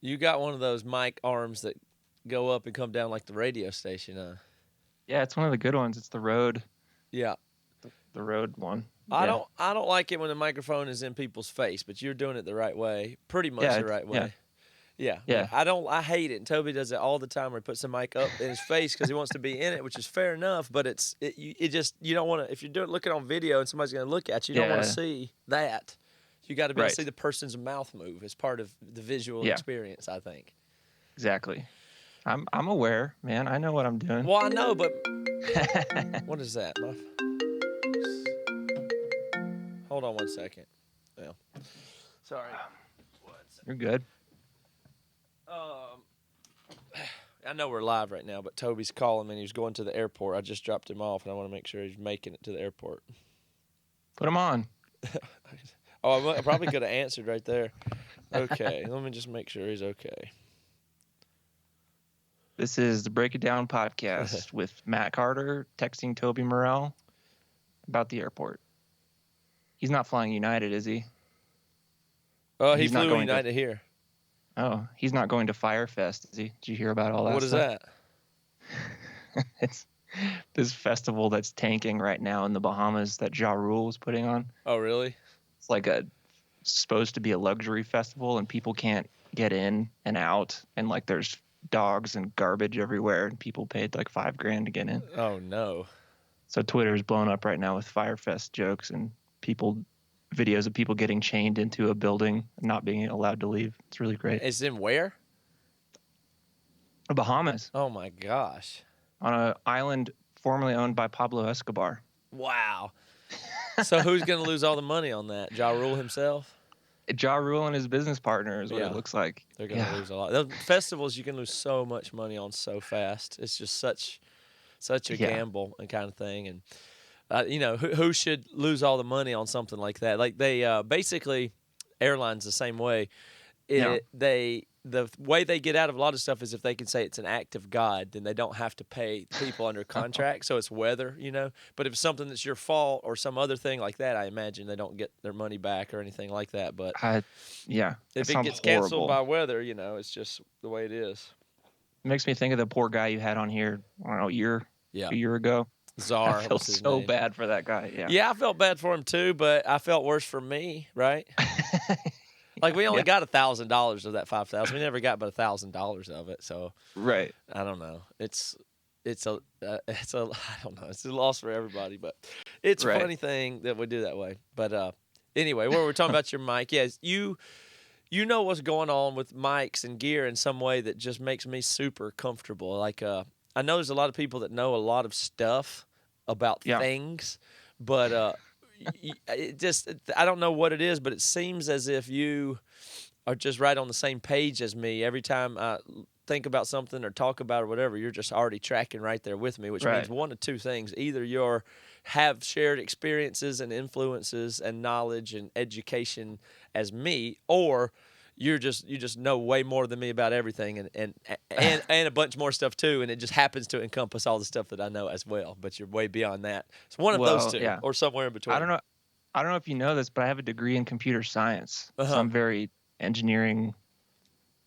You got one of those mic arms that go up and come down like the radio station, huh? Yeah, it's one of the good ones. It's the Rode, Yeah. the Rode one. I Yeah. don't I don't like it when the microphone is in people's face, but you're doing it the right way. Pretty much Yeah, the right yeah. way. Yeah, like Yeah. I hate it. And Toby does it all the time where he puts the mic up in his face because he wants to be in it, which is fair enough. But it just you don't want to if you're doing looking on video and somebody's going to look at you, you don't want to Yeah. see that. You got to be able to see Right. the person's mouth move as part of the visual Yeah. experience. I think. Exactly. I'm aware, man. I know what I'm doing. Well, I know, but what is that? Hold on one second. Yeah. Sorry. You're good. Um, I know we're live right now, but Toby's calling me and he's going to the airport. I just dropped him off and I want to make sure he's making it to the airport. Put them on. Oh, I probably could have answered right there. Okay, let me just make sure he's okay. This is the Break It Down podcast with Matt Carter texting Toby Morrell about the airport. He's not flying United, is he? Oh, he He's not flew going to- United here. Oh, he's not going to Firefest, is he? Did you hear about all that What is stuff? that? It's this festival that's tanking right now in the Bahamas that Ja Rule was putting on. Oh, really? It's like supposed to be a luxury festival, and people can't get in and out, and like there's dogs and garbage everywhere, and people paid like $5,000 to get in. Oh, no. So Twitter's blown up right now with Firefest jokes and videos of people getting chained into a building and not being allowed to leave. It's really great. It's in where? The Bahamas, Oh, my gosh. on an island formerly owned by Pablo Escobar. Wow. So who's going to lose all the money on that? Ja Rule himself? Ja Rule and his business partner is what Yeah. it looks like. They're going to lose a lot. Those festivals, you can lose so much money on so fast. It's just such a gamble and kind of thing. And who should lose all the money on something like that? Like they basically airlines the same way. The way they get out of a lot of stuff is if they can say it's an act of God, then they don't have to pay people under contract. So it's weather, But if it's something that's your fault or some other thing like that, I imagine they don't get their money back or anything like that. But if it gets canceled by weather, it's just the way it is. It makes me think of the poor guy you had on here, I don't know, a year ago. Czar. I felt so bad for that guy. Yeah, I felt bad for him too, but I felt worse for me, right? Like we only got $1,000 of that 5,000. We never got but $1,000 of it. So right. I don't know. It's a I don't know. It's a loss for everybody, but it's a funny thing that we do that way. But anyway, where we're talking about your mic, yes, you know what's going on with mics and gear in some way that just makes me super comfortable. Like I know there's a lot of people that know a lot of stuff about things, but I don't know what it is, but it seems as if you are just right on the same page as me. Every time I think about something or talk about it or whatever, you're just already tracking right there with me, which means one of two things. Either you're have shared experiences and influences and knowledge and education as me, or you just know way more than me about everything and a bunch more stuff too, and it just happens to encompass all the stuff that I know as well. But you're way beyond that. It's one of those two, or somewhere in between. I don't know if you know this, but I have a degree in computer science, so I'm very engineering,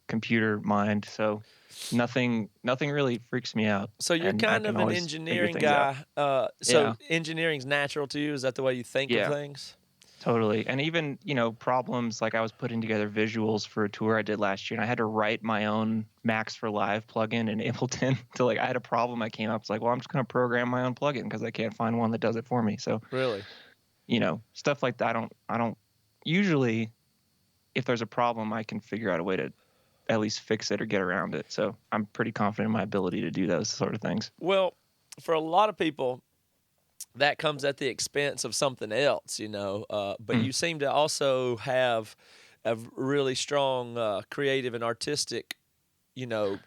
computer mind. So nothing really freaks me out. So you're kind of an engineering guy. Engineering's natural to you. Is that the way you think of things? Totally. And even, problems, like I was putting together visuals for a tour I did last year, and I had to write my own Max for Live plugin in Ableton to I had a problem I came up. It's like, well, I'm just going to program my own plugin because I can't find one that does it for me. So really, stuff like that. I don't usually, if there's a problem, I can figure out a way to at least fix it or get around it. So I'm pretty confident in my ability to do those sort of things. Well, for a lot of people, that comes at the expense of something else, but you seem to also have a really strong creative and artistic,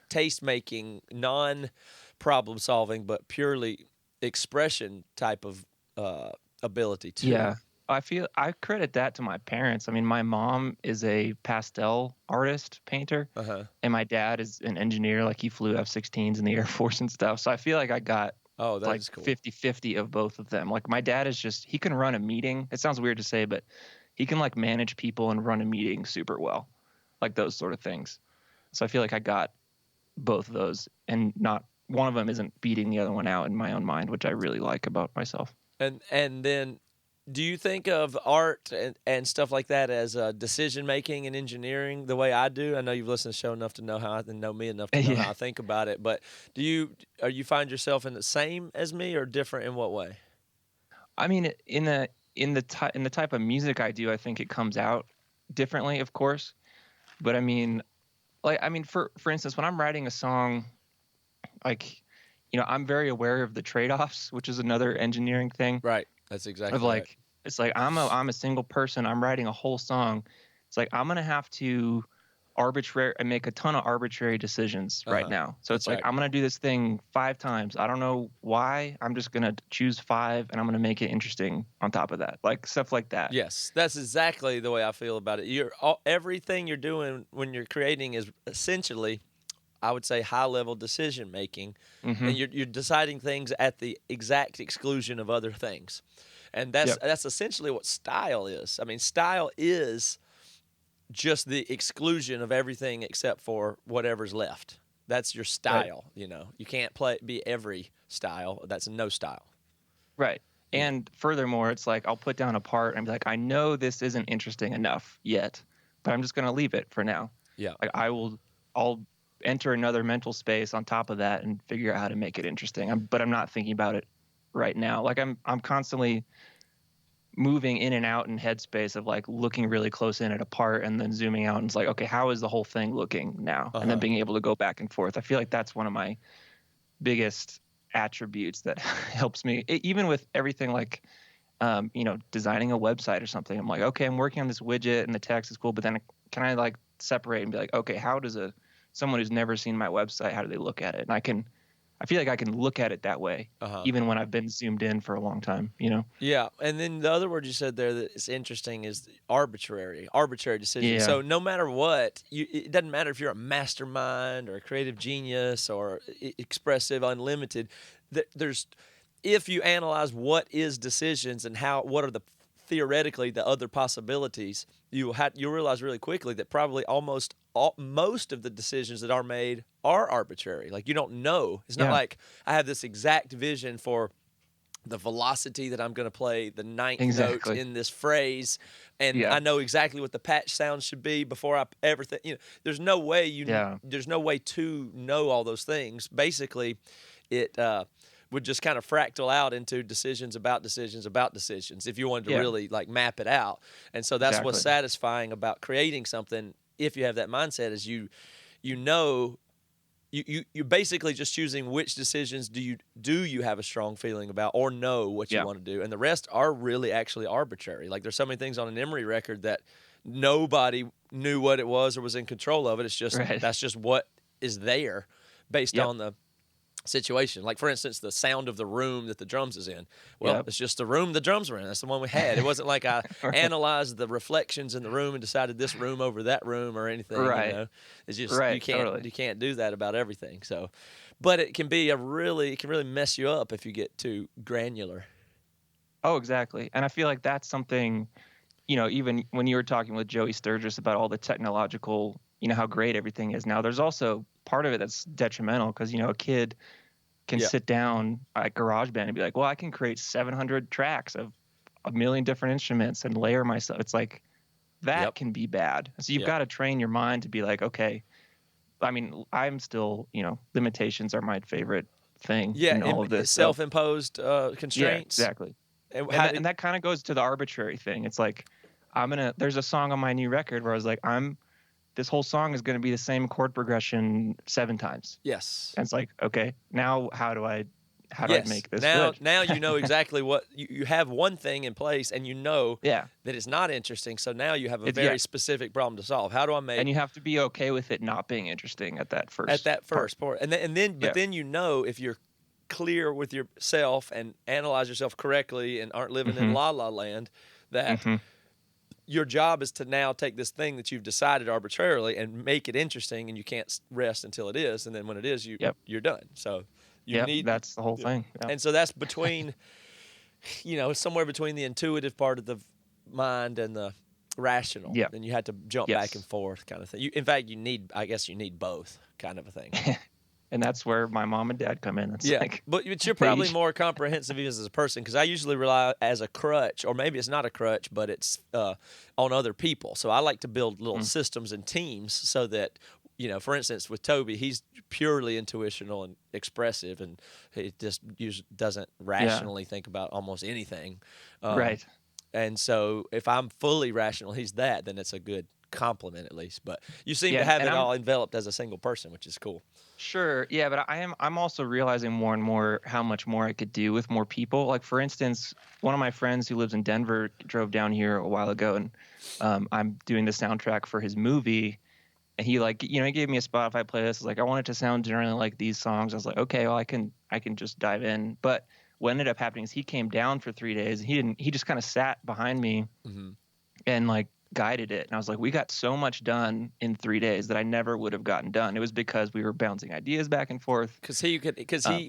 taste-making, non-problem solving, but purely expression type of ability too. Yeah, I credit that to my parents. I mean, my mom is a pastel artist, painter, and my dad is an engineer. Like he flew F-16s in the Air Force and stuff. So I feel like I got that's cool. 50-50 of both of them. Like my dad is he can run a meeting. It sounds weird to say, but he can manage people and run a meeting super well. Like those sort of things. So I feel like I got both of those, and not one of them isn't beating the other one out in my own mind, which I really like about myself. And then, do you think of art and stuff like that as decision making and engineering the way I do? I know you've listened to the show enough to know and know me enough to know how I think about it. But you find yourself in the same as me or different in what way? I mean, in the type of music I do, I think it comes out differently, of course. But I mean, for instance, when I'm writing a song, like, I'm very aware of the trade-offs, which is another engineering thing. Right. That's Of exactly right. like, it's like I'm a single person. I'm writing a whole song. It's like I'm gonna have to make a ton of arbitrary decisions right now. So it's That's like right. I'm gonna do this thing 5 times. I don't know why. I'm just gonna choose 5, and I'm gonna make it interesting on top of that, like stuff like that. Yes, that's exactly the way I feel about it. Everything you're doing when you're creating is essentially, I would say, high level decision making, Mm-hmm. and you're deciding things at the exact exclusion of other things, and that's essentially what style is. I mean, style is just the exclusion of everything except for whatever's left. That's your Right. style. You can't be every style. That's no style. Right. And furthermore, it's like I'll put down a part and be like, I know this isn't interesting enough yet, but I'm just gonna leave it for now. Yeah. Like I'll enter another mental space on top of that and figure out how to make it interesting. But I'm not thinking about it right now. Like I'm constantly moving in and out in headspace of like looking really close in at a part and then zooming out and it's like, okay, how is the whole thing looking now? And then being able to go back and forth. I feel like that's one of my biggest attributes that helps me, even with everything like designing a website or something. I'm like, okay, I'm working on this widget and the text is cool, but then can I like separate and be like, okay, how does someone who's never seen my website, how do they look at it? And I feel like I can look at it that way, even when I've been zoomed in for a long time, Yeah, and then the other word you said there that is interesting is arbitrary decision. Yeah. So no matter what, it doesn't matter if you're a mastermind or a creative genius or expressive, unlimited. There's if you analyze what is decisions and what are the theoretically the other possibilities, you'll realize really quickly that probably most of the decisions that are made are arbitrary. Like you don't know. It's not like I have this exact vision for the velocity that I'm going to play the ninth note in this phrase, and I know exactly what the patch sound should be before I ever think. There's no way there's no way to know all those things. Basically, it would just kind of fractal out into decisions about decisions about decisions if you wanted to really like map it out. And so that's what's satisfying about creating something. If you have that mindset, is you're basically just choosing which decisions do you have a strong feeling about or know what you want to do, and the rest are really actually arbitrary. Like there's so many things on an Emery record that nobody knew what it was or was in control of it. It's just that's just what is there based on the situation. Like for instance, the sound of the room that the drums is in. Well, it's just the room the drums were in. That's the one we had. It wasn't like I analyzed the reflections in the room and decided this room over that room or anything. It's just you can't do that about everything. So, but it can really mess you up if you get too granular. Oh, exactly. And I feel like that's something, even when you were talking with Joey Sturgis about all the technological, how great everything is now, there's also part of it that's detrimental because, a kid can sit down at GarageBand and be like, well, I can create 700 tracks of a million different instruments and layer myself. It's like that can be bad. So you've got to train your mind to be like, okay, I mean, I'm still, limitations are my favorite thing in all of this. Self-imposed constraints. Yeah, exactly. And that kind of goes to the arbitrary thing. It's like, there's a song on my new record where I was like, this whole song is going to be the same chord progression 7 times. Yes. And it's like, okay, now how do I make this good? Now you know exactly what you have one thing in place and that it's not interesting. So now you have a very specific problem to solve. How do I make? And you have to be okay with it not being interesting at that first part. And then if you're clear with yourself and analyze yourself correctly and aren't living in la la land, that your job is to now take this thing that you've decided arbitrarily and make it interesting, and you can't rest until it is. And then when it is, you're done. So that's the whole thing. Yep. And so that's between, somewhere between the intuitive part of the mind and the rational, Yeah. and you had to jump back and Yes. forth kind of thing. In fact, I guess you need both kind of a thing. And that's where my mom and dad come in. It's Yeah, like but you're they probably each, more comprehensive even as a person, because I usually rely as a crutch, or maybe it's not a crutch, but it's on other people. So I like to build little systems and teams so that, for instance, with Toby, he's purely intuitional and expressive, and he just doesn't yeah, rationally think about almost anything. right. And so if I'm fully rational, he's that, then it's a good compliment at least. But you seem to Yeah, have and it I'm all enveloped as a single person, which is cool. sure, yeah, but I'm also realizing more and more how much more I could do with more people. Like for instance, one of my friends who lives in Denver drove down here a while ago, and I'm doing the soundtrack for his movie. And he like, he gave me a Spotify playlist. Like, I want it to sound generally like these songs. I was like, okay, well, I can just dive in. But what ended up happening is he came down for 3 days. He just kind of sat behind me and like guided it. And I was like, we got so much done in 3 days that I never would have gotten done. It was because we were bouncing ideas back and forth. Because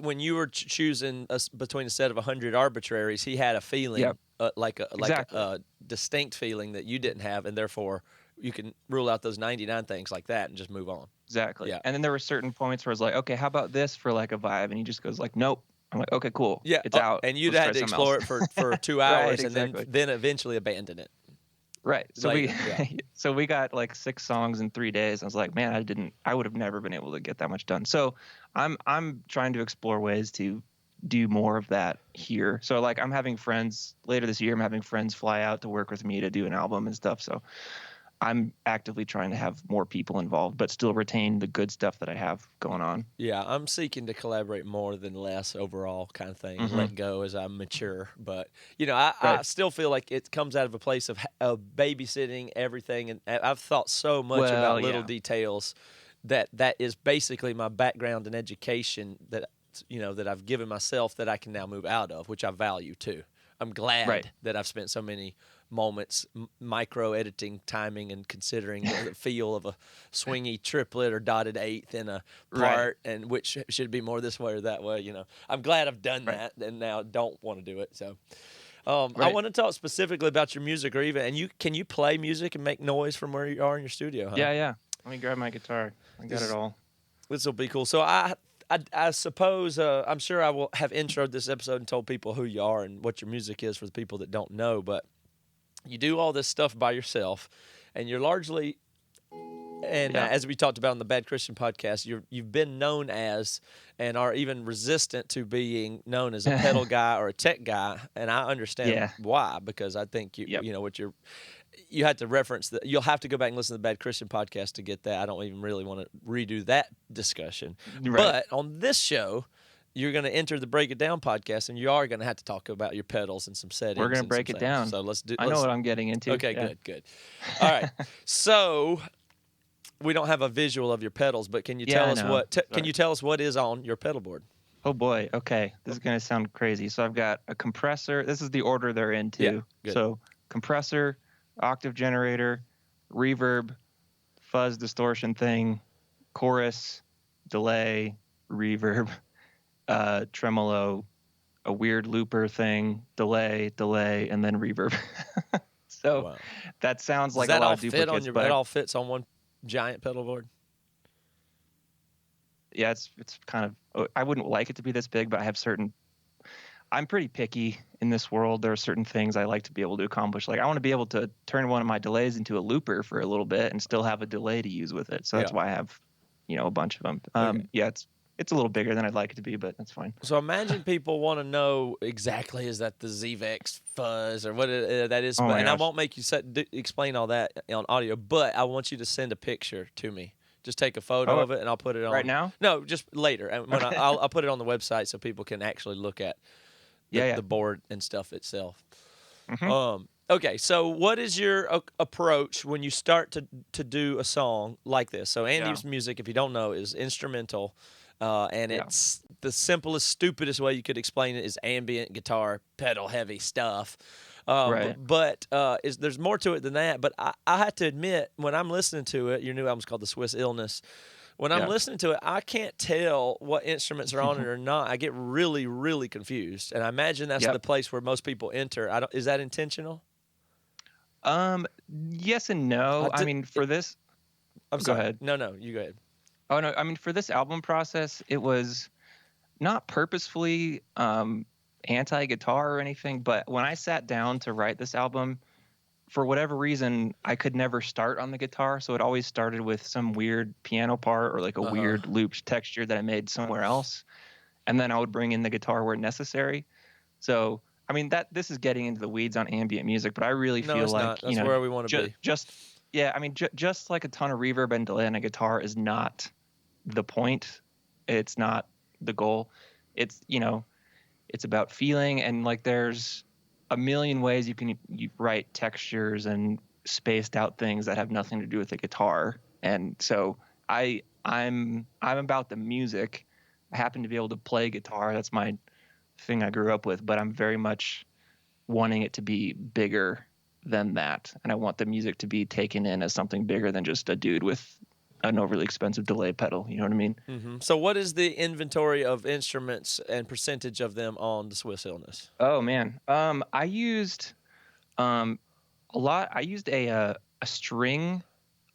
when you were choosing between a set of 100 arbitraries, he had a feeling, Yep, like exactly. a distinct feeling that you didn't have, and therefore you can rule out those 99 things like that and just move on. Exactly. Yeah. And then there were certain points where I was like, okay, how about this for like a vibe? And he just goes like, nope. I'm like, okay, cool. Yeah, It's out. and you'd Let's had try to something else. explore it for 2 Right, hours, and exactly. then eventually abandon it Right. So later. we Yeah. so we got like 6 songs in 3 days. I was like, man, I would have never been able to get that much done. So I'm trying to explore ways to do more of that here. So like I'm having friends later this year, I'm having friends fly out to work with me to do an album and stuff. So I'm actively trying to have more people involved, but still retain the good stuff that I have going on. Yeah, I'm seeking to collaborate more than less overall kind of thing, and Mm-hmm. let go as I mature. But, I Right. still feel like it comes out of a place of babysitting everything. And I've thought so much about Well, little yeah. details that is basically my background and education that I've given myself that I can now move out of, which I value too. I'm Right. glad that I've spent so many moments micro editing, timing, and considering the feel of a swingy triplet or dotted eighth in a Right. part, and which should be more this way or that way. I'm glad I've done Right. that, and now don't want to do it. So, I Right. want to talk specifically about your music, or even can you play music and make noise from where you are in your studio? Huh? Yeah, yeah. Let me grab my guitar. I got it This all. this will be cool. So I suppose I'm sure I will have introed this episode and told people who you are and what your music is for the people that don't know, but you do all this stuff by yourself, and you're largely, and Yeah. as we talked about in the Bad Christian podcast, you've been known as, and are even resistant to being known as, a pedal guy or a tech guy, and I understand Yeah. why, because I think Yep. you had to reference that. You'll have to go back and listen to the Bad Christian podcast to get that. I don't even really want to redo that discussion, Right. but on this show, you're going to enter the Break It Down podcast, and you are going to have to talk about your pedals and some settings. We're gonna and break some it sounds. down. So let's do. I know what I'm getting into. Okay, Yeah. good. All right. So we don't have a visual of your pedals, but can you Yeah, tell I us know. can Sorry. you tell us what is on your pedal board? Oh boy. Okay. This is gonna sound crazy. So I've got a compressor. This is the order they're in too. Yeah, good. So compressor, octave generator, reverb, fuzz distortion thing, chorus, delay, reverb, tremolo, a weird looper thing, delay, and then reverb. So Wow. that sounds Does like that a lot all of fit on duplicates, your? but It all fits on one giant pedal board. yeah, it's kind of, I wouldn't like it to be this big, but I'm pretty picky in this world. There are certain things I like to be able to accomplish. Like I want to be able to turn one of my delays into a looper for a little bit and still have a delay to use with it. So that's Yeah. why I have, a bunch of them. Okay. Yeah, it's a little bigger than I'd like it to be, but that's fine. So imagine people want to know exactly, is that the ZVEX fuzz or what that is? Oh my And I gosh. won't make you explain all that on audio, but I want you to send a picture to me. Just take a photo Oh, of it, and I'll put it on. right now? No, just later. And when Okay. I'll put it on the website so people can actually look at Yeah. the board and stuff itself. Mm-hmm. Okay, so what is your approach when you start to do a song like this? So Andy's music, if you don't know, is instrumental, and Yeah. it's the simplest, stupidest way you could explain it is ambient guitar, pedal heavy stuff. Right. But there's more to it than that. But I have to admit, when I'm listening to it, your new album's called The Swiss Illness. When I'm Yeah. listening to it, I can't tell what instruments are on it or not. I get really, really confused, and I imagine that's Yep. the place where most people enter. Is that intentional? Yes and no. I mean, for this, I'm go sorry. ahead. No, you go ahead. Oh no, I mean, for this album process, it was not purposefully anti-guitar or anything, but when I sat down to write this album, for whatever reason, I could never start on the guitar, so it always started with some weird piano part or like a weird looped texture that I made somewhere else, and then I would bring in the guitar where necessary. So, I mean, this is getting into the weeds on ambient music, but I really No, feel it's like, not. That's where we want to be. Yeah, I mean, just like a ton of reverb and delay on a guitar is not the point. It's not the goal. It's, it's about feeling, and like there's a million ways you write textures and spaced out things that have nothing to do with the guitar. And so I'm about the music. I happen to be able to play guitar. That's my thing I grew up with, but I'm very much wanting it to be bigger than that. And I want the music to be taken in as something bigger than just a dude with an overly expensive delay pedal. You know what I mean? Mm-hmm. So what is the inventory of instruments and percentage of them on the Swiss Illness? Oh man. I used a lot. I used a string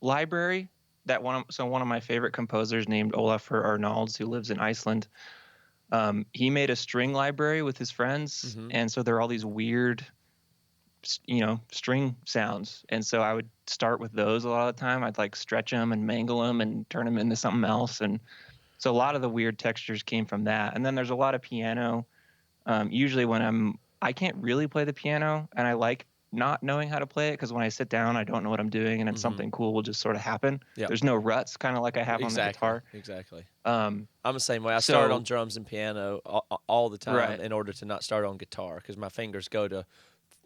library that one of my favorite composers named Olafur Arnalds, who lives in Iceland. He made a string library with his friends, and so there are all these weird, string sounds. And so I would start with those a lot of the time. I'd like stretch them and mangle them and turn them into something else. And so a lot of the weird textures came from that. And then there's a lot of piano. Usually when I can't really play the piano, and I like not knowing how to play it, because when I sit down, I don't know what I'm doing, and then something cool will just sort of happen. Yep. There's no ruts, kind of like I have on the guitar. Exactly. I'm the same way. I start on drums and piano all the time in order to not start on guitar, because my fingers go to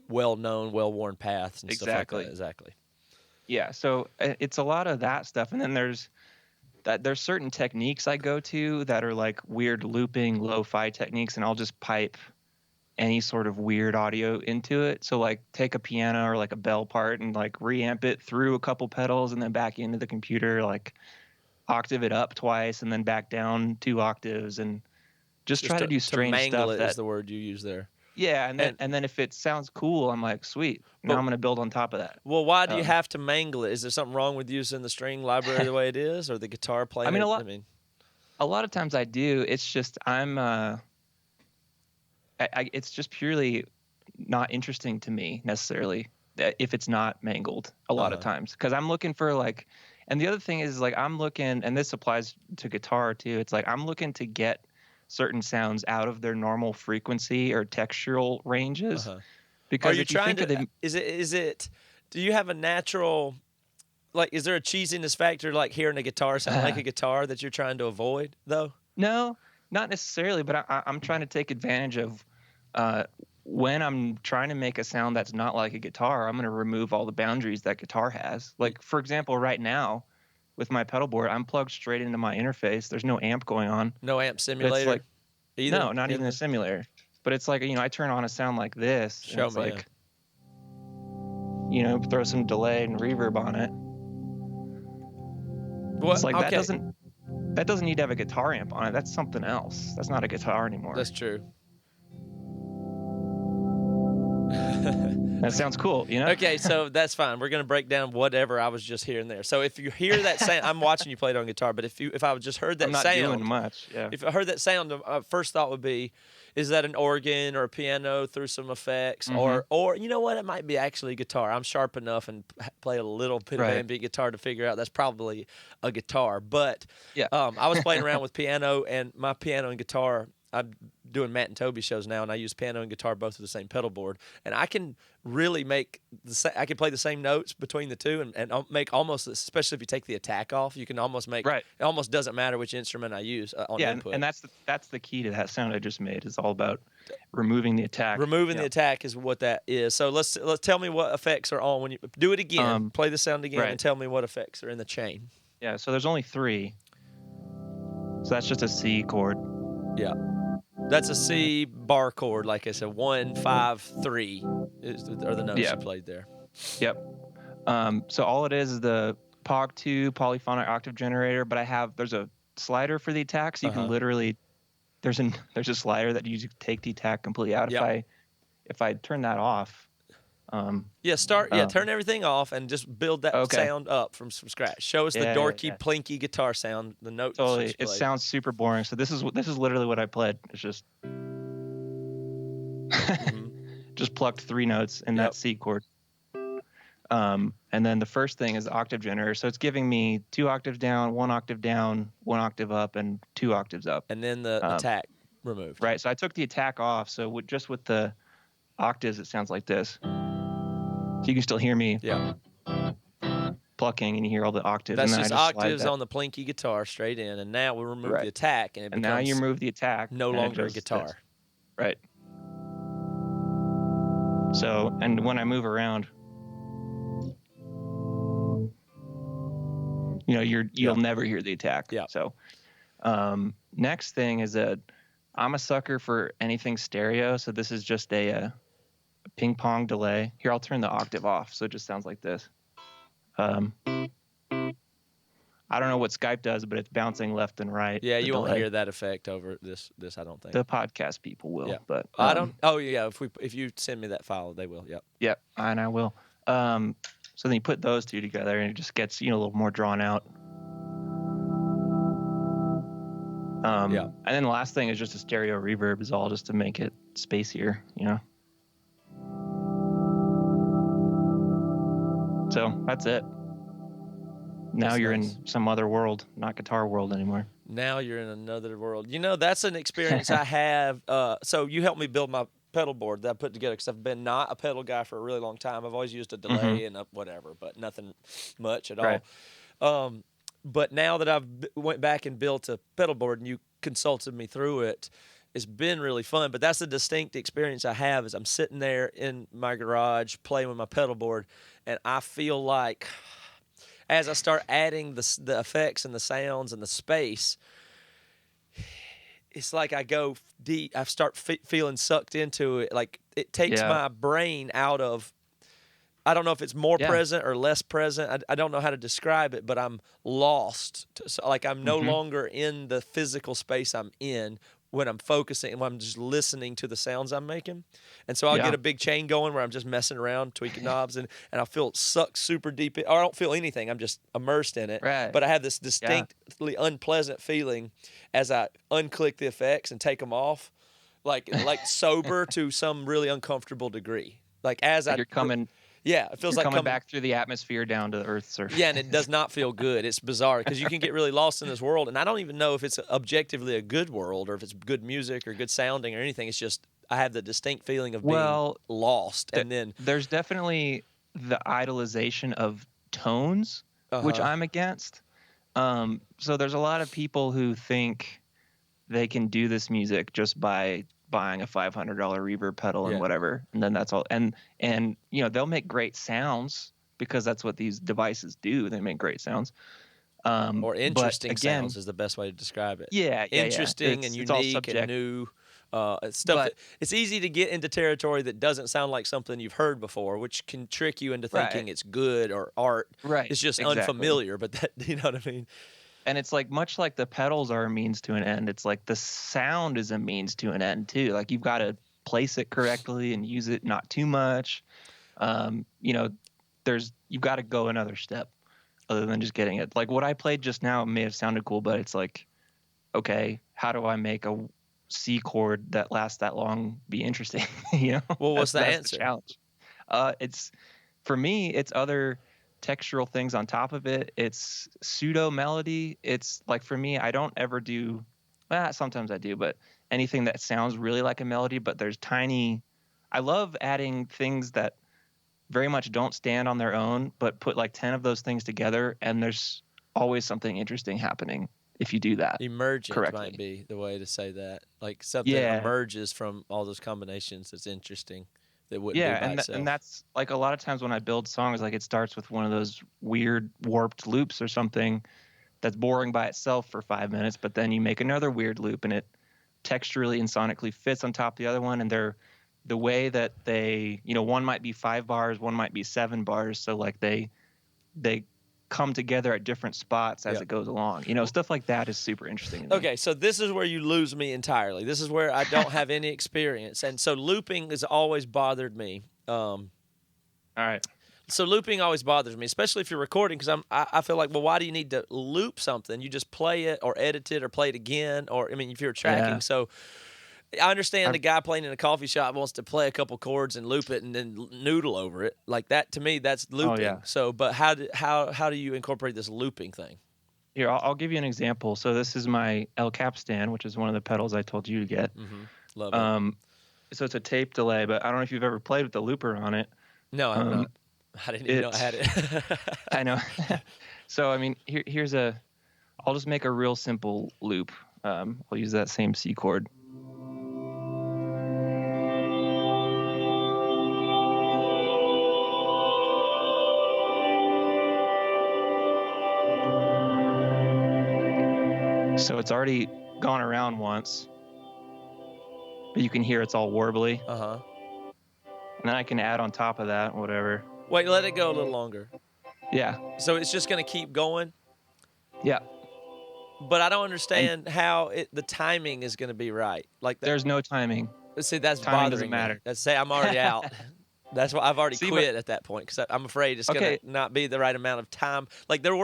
well-known, well-worn paths and stuff like that. Exactly. Yeah, so it's a lot of that stuff, and then there's certain techniques I go to that are like weird looping lo-fi techniques, and I'll just pipe any sort of weird audio into it. So like take a piano or like a bell part and like reamp it through a couple pedals and then back into the computer, like octave it up twice and then back down 2 octaves, and just try to do strange mangle stuff. That is the word you use there. Yeah, and then if it sounds cool, I'm like, sweet. Now I'm going to build on top of that. Well, why do you have to mangle it? Is there something wrong with using the string library the way it is, or the guitar playing? A lot of times I do. It's just it's just purely not interesting to me necessarily if it's not mangled a lot of times, because I'm looking for like. And the other thing is like I'm looking, and this applies to guitar too. It's like I'm looking to get certain sounds out of their normal frequency or textural ranges. Because if you think of them, is it do you have a natural, like, is there a cheesiness factor like hearing a guitar sound like a guitar that you're trying to avoid though? No, not necessarily, but I'm trying to take advantage of when I'm trying to make a sound that's not like a guitar. I'm going to remove all the boundaries that guitar has. Like, for example, right now with my pedal board, I'm plugged straight into my interface. There's no amp going on. No amp simulator? Like, either? No, not even a simulator. But it's like, I turn on a sound like this. Show me. Like, throw some delay and reverb on it. It's like that doesn't need to have a guitar amp on it. That's something else. That's not a guitar anymore. That's true. That sounds cool, Okay, so that's fine. We're going to break down whatever I was just hearing there. So if you hear that sound, I'm watching you play it on guitar, but if I just heard that sound, I'm not doing much. Yeah. If I heard that sound, first thought would be, is that an organ or a piano through some effects, or you know what? It might be actually guitar. I'm sharp enough and play a little bit of ambient guitar to figure out that's probably a guitar. But I was playing around with piano, and my piano and guitar. I'm doing Matt and Toby shows now, and I use piano and guitar both with the same pedal board, and I can really I can play the same notes between the two, and make almost, especially if you take the attack off, you can almost make it almost doesn't matter which instrument I use on input. And that's the key to that sound I just made. Is all about removing the attack. Removing the attack is what that is. So let's tell me what effects are on when you do it again. Play the sound again and tell me what effects are in the chain. Yeah. So there's only 3. So that's just a C chord. Yeah. That's a C bar chord, like I said, 1, 5, 3 are the notes you played there. Yep. So all it is the POG2 polyphonic octave generator, but there's a slider for the attack, so you can literally there's a slider that you take the attack completely out. If I turn that off, Turn everything off and just build that sound up from scratch. Show us the dorky, plinky guitar sound, the notes. Totally, it sounds super boring. So this is literally what I played. It's just just plucked 3 notes in that C chord. And then the first thing is the octave generator. So it's giving me 2 octaves down, 1 octave up, and 2 octaves up. And then the attack removed. Right. So I took the attack off. So with the octaves, it sounds like this. So you can still hear me plucking, and you hear all the octaves. That's and just octaves on the plinky guitar straight in. And now we remove the attack, and now you remove the attack. No longer a guitar. This. Right. So, and when I move around, you'll never hear the attack. Yeah. So, next thing is I'm a sucker for anything stereo. So this is just a ping pong delay. Here, I'll turn the octave off, so it just sounds like this. I don't know what Skype does, but it's bouncing left and right. Yeah, you won't hear that effect over this. I don't think the podcast people will. But I don't. Oh yeah, if you send me that file, they will. Yep. Yep, and I will. So then you put those 2 together, and it just gets a little more drawn out. And then the last thing is just a stereo reverb, is all just to make it spacier, So that's it. Now you're in some other world, not guitar world anymore. Now you're in another world. That's an experience I have. So you helped me build my pedal board that I put together, because I've been not a pedal guy for a really long time. I've always used a delay and whatever, but nothing much at all. But now that I've went back and built a pedal board and you consulted me through it, it's been really fun. But that's a distinct experience I have, is I'm sitting there in my garage playing with my pedal board, and I feel like as I start adding the effects and the sounds and the space, it's like I go deep. I start feeling sucked into it. Like it takes my brain out of, I don't know if it's more present or less present. I don't know how to describe it, but I'm lost. So like I'm no longer in the physical space I'm in when I'm focusing and when I'm just listening to the sounds I'm making. And so I'll get a big chain going where I'm just messing around, tweaking knobs, and I feel sucked super deep. Or I don't feel anything. I'm just immersed in it. Right. But I have this distinctly unpleasant feeling as I unclick the effects and take them off, like sober to some really uncomfortable degree. Like as you're coming... Yeah, it feels like coming back through the atmosphere down to the Earth's surface. Yeah, and it does not feel good. It's bizarre because you can get really lost in this world, and I don't even know if it's objectively a good world or if it's good music or good sounding or anything. It's just I have the distinct feeling of being lost, and then there's definitely the idolization of tones, which I'm against. So there's a lot of people who think they can do this music just by buying a $500 reverb pedal and whatever, and then that's all. And they'll make great sounds because that's what these devices do. They make great sounds. Or interesting sounds is the best way to describe it. Yeah, interesting and unique and new stuff. But it's easy to get into territory that doesn't sound like something you've heard before, which can trick you into thinking it's good or art. Right, it's just unfamiliar. But that, you know what I mean. And it's like much like the pedals are a means to an end. It's like the sound is a means to an end too. Like you've got to place it correctly and use it not too much. You've got to go another step other than just getting it. Like what I played just now may have sounded cool, but it's like, okay, how do I make a C chord that lasts that long be interesting? Well, what's the answer? The challenge. It's for me. It's other textural things on top of it. It's pseudo melody. It's like for me, I don't ever do. Sometimes I do, but anything that sounds really like a melody. But there's tiny. I love adding things that very much don't stand on their own, but put like 10 of those things together, and there's always something interesting happening if you do that. Emergent correctly might be the way to say that. Like something emerges from all those combinations that's interesting. That wouldn't be by itself. And that's like a lot of times when I build songs, like it starts with one of those weird warped loops or something that's boring by itself for 5 minutes, but then you make another weird loop and it texturally and sonically fits on top of the other one, and they're the way that they, one might be 5 bars, one might be 7 bars, so like they come together at different spots as it goes along. Stuff like that is super interesting. Okay, so this is where you lose me entirely. This is where I don't have any experience. And so looping has always bothered me. All right. So looping always bothers me, especially if you're recording, because I feel like, well, why do you need to loop something? You just play it or edit it or play it again, or I mean, if you're tracking. Yeah. So I understand the guy playing in a coffee shop wants to play a couple chords and loop it and then noodle over it. Like that to me, that's looping. Oh, yeah. So, but how do you incorporate this looping thing? Here, I'll give you an example. So this is my El Cap stand, which is one of the pedals I told you to get. Love it. So it's a tape delay, but I don't know if you've ever played with the looper on it. No, I'm not. I didn't even know I had it. I know. So, I mean, I'll just make a real simple loop. I'll use that same C chord. So it's already gone around once, but you can hear it's all warbly. Uh-huh. And then I can add on top of that, whatever. Wait, let it go a little longer. Yeah. So it's just going to keep going? Yeah. But I don't understand how the timing is going to be right. Like there's no timing. See, that's timing bothering doesn't matter. me. Let's say I'm already out. That's why I've already quit at that point, because I'm afraid it's going to not be the right amount of time. Like there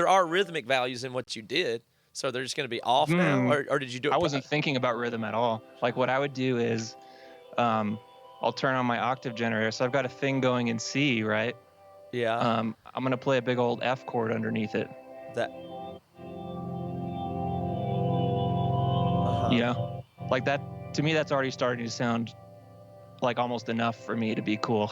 are rhythmic values in what you did, so they're just going to be off now, or did you do it? I wasn't thinking about rhythm at all. Like what I would do is, I'll turn on my octave generator. So I've got a thing going in C, right? Yeah. I'm going to play a big old F chord underneath it. That. Yeah. Like that, to me, that's already starting to sound like almost enough for me to be cool.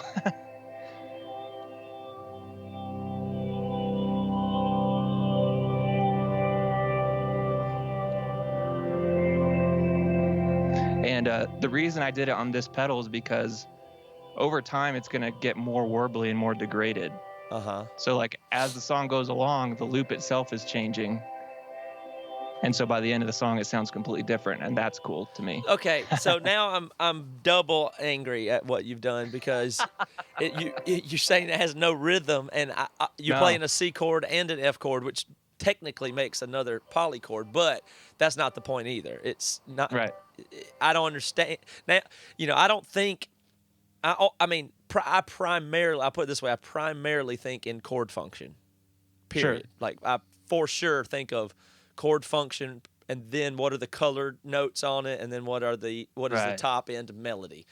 And the reason I did it on this pedal is because over time it's going to get more warbly and more degraded. So like as the song goes along, the loop itself is changing. And so by the end of the song, it sounds completely different, and that's cool to me. Okay, so now I'm double angry at what you've done, because you're saying it has no rhythm, and you're playing a C chord and an F chord, which technically makes another polychord, but that's not the point either. It's not right. I don't understand now. I don't think. I mean, I put it this way. I primarily think in chord function. Period. Sure. Like I for sure think of chord function, and then what are the colored notes on it, and then what is the top end melody,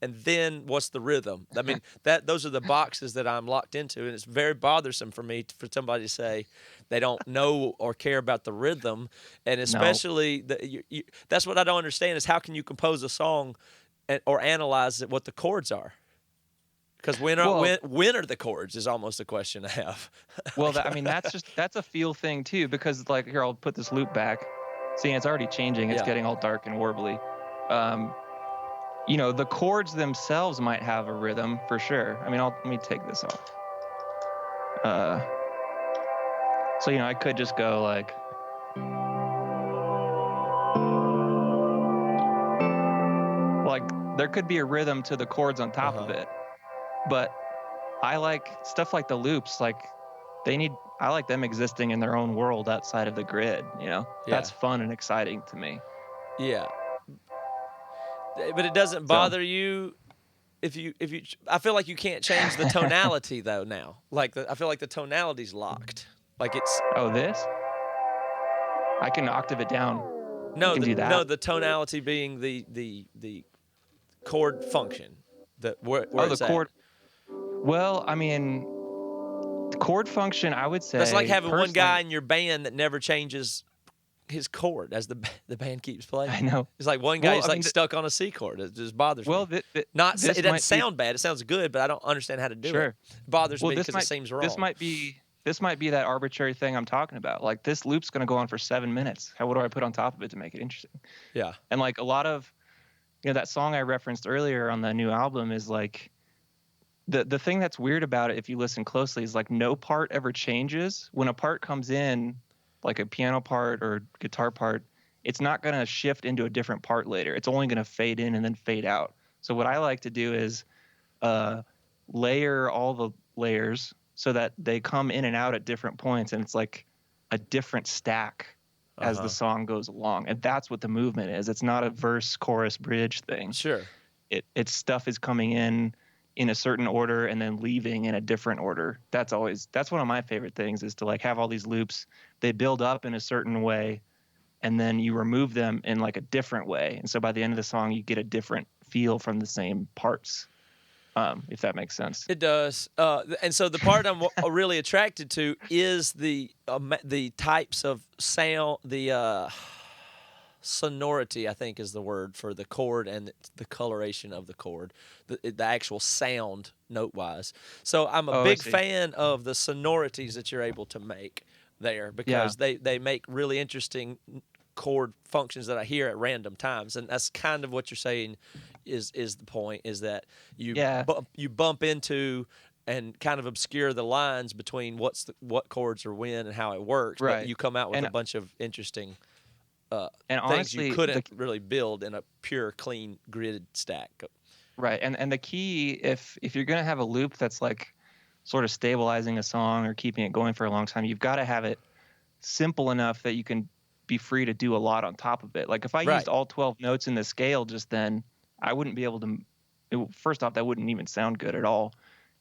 and then what's the rhythm. I mean, those are the boxes that I'm locked into, and it's very bothersome for me for somebody to say they don't know or care about the rhythm, and especially that's what I don't understand is how can you compose a song or analyze what the chords are. Because when are the chords is almost a question I have. Well, that's a feel thing too, because like here, I'll put this loop back. See, it's already changing. It's getting all dark and warbly. The chords themselves might have a rhythm for sure. I mean, let me take this off. So I could just go like. Like there could be a rhythm to the chords on top of it. But I like stuff like the loops, like I like them existing in their own world outside of the grid, That's fun and exciting to me. Yeah. But it doesn't bother you if you I feel like you can't change the tonality though now. Like I feel like the tonality's locked. Like it's this? I can octave it down. No, the tonality being the chord function. The chord. Well, I mean, chord function, I would say. That's like having one guy in your band that never changes his chord as the band keeps playing. I know. It's like one guy's stuck on a C chord. It just bothers me. It doesn't sound bad. It sounds good, but I don't understand how to do it. It bothers me because it seems wrong. This might be that arbitrary thing I'm talking about. Like this loop's going to go on for 7 minutes. What do I put on top of it to make it interesting? Yeah. And like a lot of, that song I referenced earlier on the new album is like, the thing that's weird about it, if you listen closely, is like no part ever changes. When a part comes in, like a piano part or guitar part, it's not going to shift into a different part later. It's only going to fade in and then fade out. So what I like to do is layer all the layers so that they come in and out at different points, and it's like a different stack as the song goes along. And that's what the movement is. It's not a verse, chorus, bridge thing. Sure. It's stuff is coming in in a certain order and then leaving in a different order. That's one of my favorite things, is to like have all these loops. They build up in a certain way, and then you remove them in like a different way. And so by the end of the song, you get a different feel from the same parts. If that makes sense. It does. And so the part I'm really attracted to is the types of sound, the sonority, I think is the word for the chord, and the coloration of the chord, the actual sound note-wise. So I'm a big fan of the sonorities that you're able to make there, because they make really interesting chord functions that I hear at random times, and that's kind of what you're saying is the point, is that you bump into and kind of obscure the lines between what chords are when and how it works, but you come out with a bunch of interesting and things honestly, you couldn't really build in a pure, clean, gridded stack. Right, and the key, if you're gonna have a loop that's like sort of stabilizing a song or keeping it going for a long time, you've got to have it simple enough that you can be free to do a lot on top of it. Like if I used all 12 notes in the scale just then, I wouldn't be able to. First off, that wouldn't even sound good at all.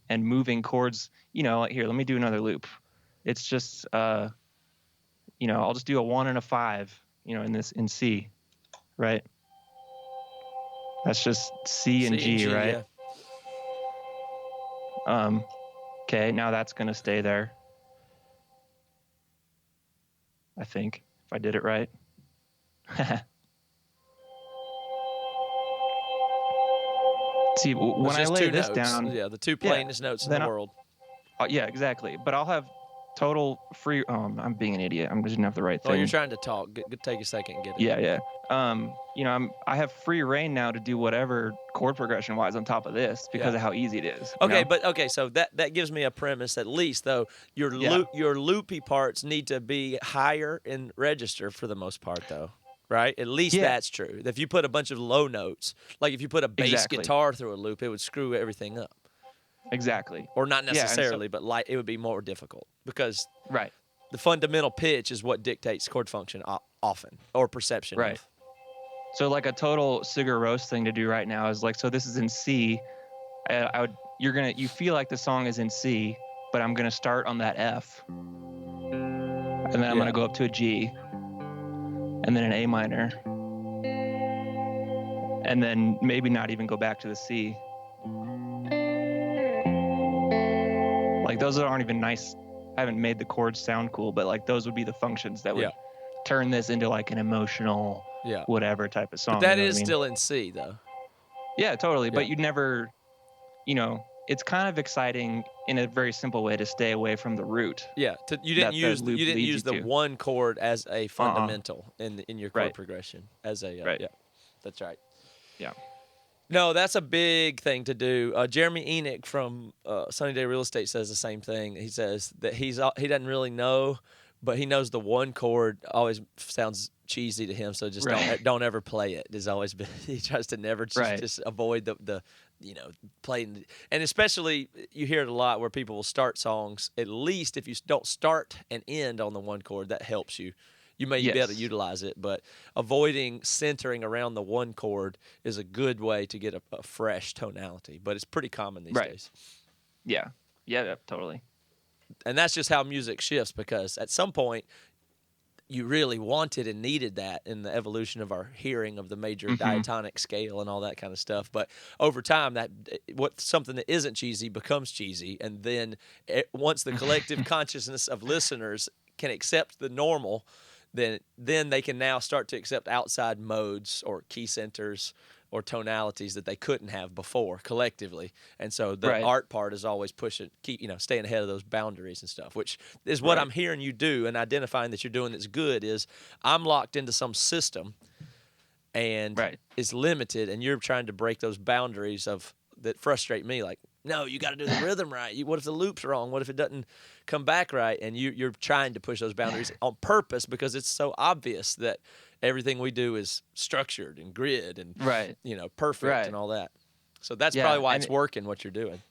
And moving chords, like here, let me do another loop. It's just, I'll just do a 1 and a 5. In C, right? That's just C and G, right? Yeah. Okay, now that's gonna stay there. I think, if I did it right. See, when I lay this down, the two plainest notes in the world. Yeah, exactly. But I'll have total free. I'm being an idiot. I didn't have the right thing. Oh, you're trying to talk. Take a second and get it. Yeah. I have free reign now to do whatever chord progression wise on top of this because of how easy it is. So that gives me a premise at least, though. Your loopy parts need to be higher in register for the most part, though. Right? At least that's true. If you put a bunch of low notes, like if you put a bass guitar through a loop, it would screw everything up. Exactly. Or not necessarily, but it would be more difficult because the fundamental pitch is what dictates chord function often, or perception. Right. So like a total Sigur Rós thing to do right now is like, so this is in C. You feel like the song is in C, but I'm gonna start on that F, and then I'm gonna go up to a G, and then an A minor, and then maybe not even go back to the C. Like those aren't even nice. I haven't made the chords sound cool, but like those would be the functions that would turn this into like an emotional, whatever type of song. But that is still in C though. Yeah, totally. Yeah. But you'd never, it's kind of exciting in a very simple way to stay away from the root. Yeah, you didn't use the one chord as a fundamental in your chord progression as a yeah. That's right. Yeah. No, that's a big thing to do. Jeremy Enoch from Sunny Day Real Estate says the same thing. He says that he doesn't really know, but he knows the one chord always sounds cheesy to him, so just don't ever play it. There's always been, he tries to never just avoid the playing, and especially you hear it a lot where people will start songs. At least if you don't start and end on the one chord, that helps you. You may be able to utilize it, but avoiding centering around the one chord is a good way to get a fresh tonality. But it's pretty common these days. Yeah, totally. And that's just how music shifts, because at some point you really wanted and needed that in the evolution of our hearing of the major diatonic scale and all that kind of stuff. But over time, something that isn't cheesy becomes cheesy, and then once the collective consciousness of listeners can accept the normal, then they can now start to accept outside modes or key centers or tonalities that they couldn't have before collectively. And so the art part is always staying ahead of those boundaries and stuff, which is what I'm hearing you do, and identifying that you're doing that's good is I'm locked into some system and it's limited, and you're trying to break those boundaries that frustrate me. Like, no, you got to do the rhythm right. What if the loop's wrong? What if it doesn't come back right? And you're trying to push those boundaries on purpose because it's so obvious that everything we do is structured and grid and perfect and all that. So that's probably why it's working what you're doing.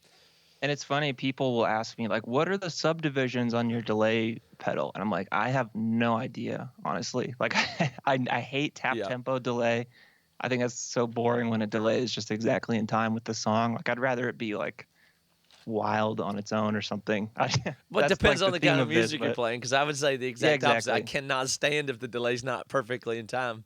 And it's funny, people will ask me like, what are the subdivisions on your delay pedal? And I'm like, I have no idea, honestly. Like I hate tap tempo delay. I think that's so boring when a delay is just exactly in time with the song. Like I'd rather it be like wild on its own or something. Well, it That's depends like on the the theme kind of of this, music you're but playing, because I would say the yeah, exact opposite. I exactly. cannot stand if the delay's not perfectly in time.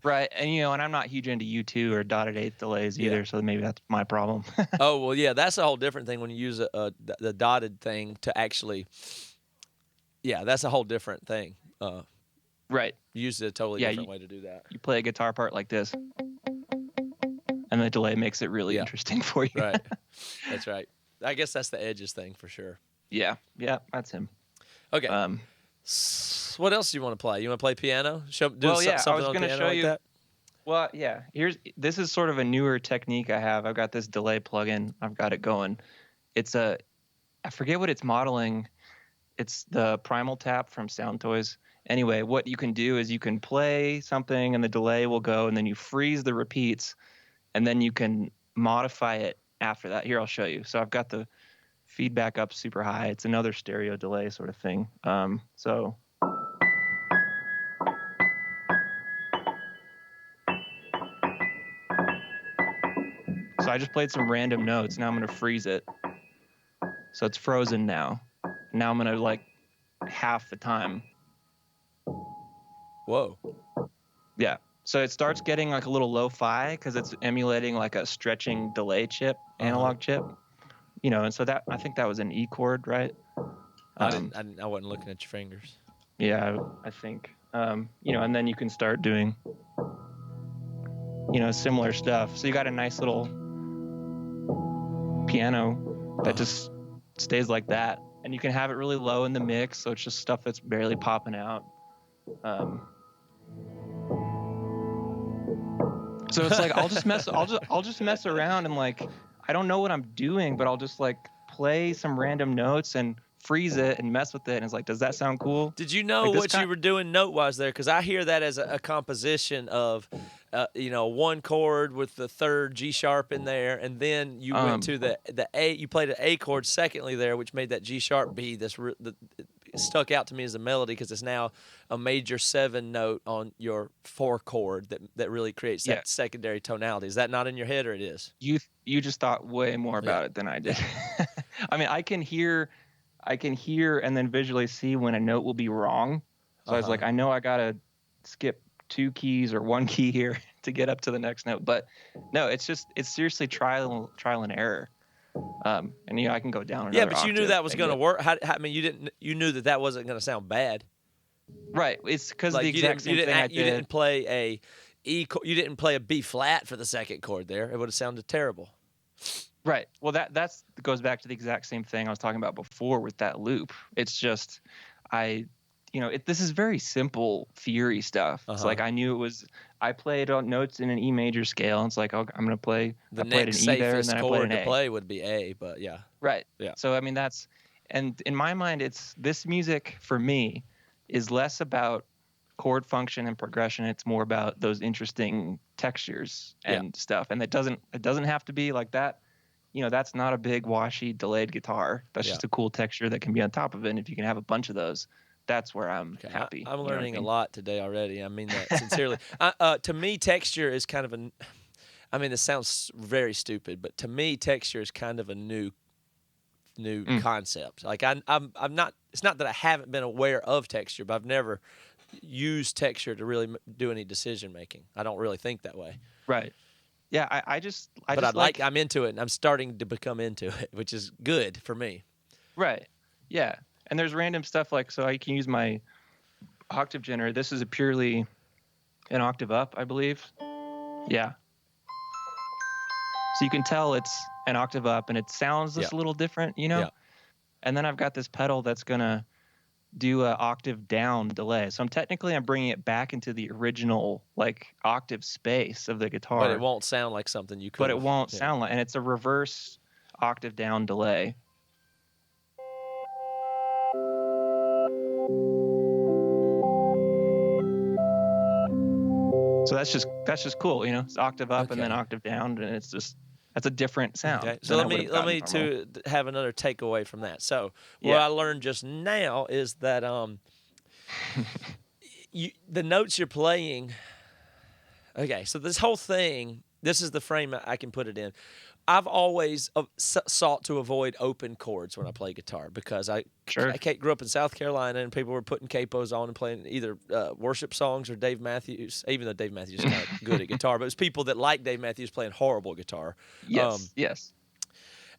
Right. And and I'm not huge into U2 or dotted eighth delays Yeah. either, so maybe that's my problem. Oh, well, yeah, that's a whole different thing when you use the dotted thing to actually, yeah, that's a whole different thing. Right. Use a totally Yeah, different way to do that. you play a guitar part like this, and the delay makes it really interesting for you. Right. That's right. I guess that's the Edges thing for sure. Yeah, that's him. Okay. What else do you want to play? You want to play piano? Something I was on going to piano show like you. that? Well, yeah. This is sort of a newer technique I have. I've got this delay plugin. I've got it going. I forget what it's modeling. It's the Primal Tap from Sound Toys. Anyway, what you can do is you can play something and the delay will go, and then you freeze the repeats, and then you can modify it after that. Here, I'll show you. So I've got the feedback up super high. It's another stereo delay sort of thing. So I just played some random notes. Now I'm going to freeze it. So it's frozen now. Now I'm going to like half the time. Whoa. Yeah. So it starts getting like a little lo-fi because it's emulating like a stretching delay chip, analog chip. And so that, I think that was an E chord, right? I wasn't looking at your fingers. Yeah, I think. And then you can start doing, similar stuff. So you got a nice little piano that just stays like that. And you can have it really low in the mix, so it's just stuff that's barely popping out. So it's like I'll just mess around and like I don't know what I'm doing, but I'll just like play some random notes and freeze it and mess with it. And it's like, does that sound cool? Did you know what you were doing note-wise there? Because I hear that as a composition of, one chord with the third G sharp in there, and then you went to the A. You played an A chord secondly there, which made that G sharp be this. It stuck out to me as a melody because it's now a major 7 note on your 4 chord that really creates that secondary tonality. Is that not in your head, or it is? You just thought way more about it than I did. I mean, I can hear and then visually see when a note will be wrong. So I was like, I know I gotta skip 2 keys or 1 key here to get up to the next note. But no, it's seriously trial and error. And I can go down another but you knew that was going to work. You knew that wasn't going to sound bad. Right. It's because the exact same thing I did. You didn't play a E. You didn't play a B flat for the second chord there. It would have sounded terrible. Right. Well, that goes back to the exact same thing I was talking about before with that loop. It's just this is very simple theory stuff. It's like I knew it was. I played on notes in an E major scale. And it's like, I'm going to play. The next safest chord to play would be A, but yeah. Right. Yeah. So I mean and in my mind, this music for me is less about chord function and progression. It's more about those interesting textures and stuff. And it doesn't have to be like that. That's not a big washy delayed guitar. That's just a cool texture that can be on top of it. And if you can have a bunch of those, that's where I'm happy. I'm learning a lot today already. I mean that sincerely. To me, texture is kind of this sounds very stupid, but to me, texture is kind of a new concept. Like I'm not. It's not that I haven't been aware of texture, but I've never used texture to really do any decision making. I don't really think that way. Right. Yeah. I'm into it, and I'm starting to become into it, which is good for me. Right. Yeah. And there's random stuff so I can use my octave generator. This is purely an octave up, I believe. Yeah. So you can tell it's an octave up, and it sounds just a little different, Yeah. And then I've got this pedal that's going to do an octave down delay. So I'm bringing it back into the original octave space of the guitar. But it won't sound like something you could. But it won't sound like, and it's a reverse octave down delay. So that's just cool, It's octave up and then octave down, and that's a different sound. Okay. So let me to have another takeaway from that. So what I learned just now is that the notes you're playing, Okay, so this whole thing, this is the frame I can put it in. I've always sought to avoid open chords when I play guitar because I grew up in South Carolina and people were putting capos on and playing either worship songs or Dave Matthews, even though Dave Matthews is kind of good at guitar, but it was people that like Dave Matthews playing horrible guitar. Yes.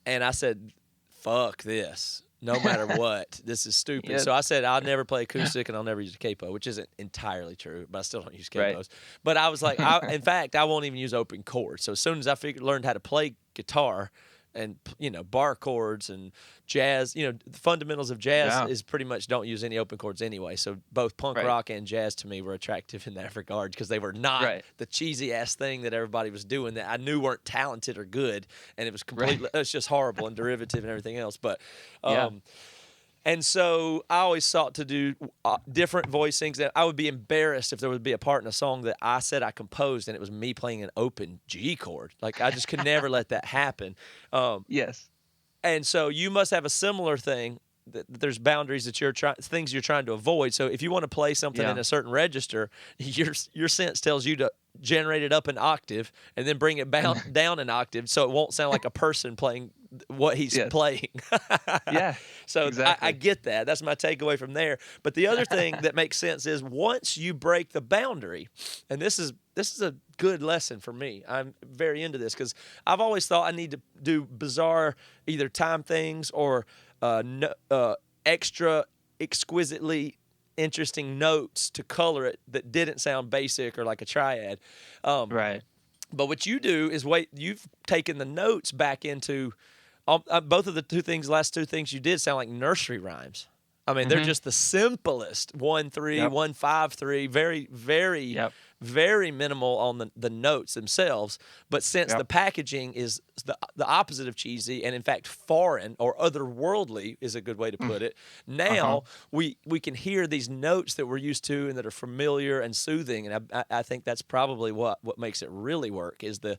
And I said, fuck this. No matter what, this is stupid. Yeah. So I said, I'll never play acoustic and I'll never use a capo, which isn't entirely true, but I still don't use capos. Right. But I was like, in fact, I won't even use open chords. So as soon as I learned how to play guitar and, bar chords and jazz, the fundamentals of jazz is pretty much don't use any open chords anyway. So both punk rock and jazz to me were attractive in that regard because they were not the cheesy ass thing that everybody was doing that I knew weren't talented or good. And it was completely, it's just horrible and derivative and everything else. But, and so I always sought to do different voicings. That I would be embarrassed if there would be a part in a song that I said I composed and it was me playing an open G chord. Like I just could never let that happen. Yes. And so you must have a similar thing. There's boundaries that things you're trying to avoid. So if you want to play something in a certain register, your sense tells you to generate it up an octave and then bring it down an octave so it won't sound like a person playing what he's playing. So exactly. I get that. That's my takeaway from there. But the other thing that makes sense is once you break the boundary, and this is a good lesson for me. I'm very into this because I've always thought I need to do bizarre either time things or extra exquisitely interesting notes to color it that didn't sound basic or like a triad. Right. But what you do is you've taken the notes back into both of the last two things you did sound like nursery rhymes. I mean, they're just the simplest 1-3, 1-5-3, very, very, very minimal on the notes themselves. But since the packaging is the opposite of cheesy and in fact foreign or otherworldly is a good way to put it, now we can hear these notes that we're used to and that are familiar and soothing. And I think that's probably what makes it really work is the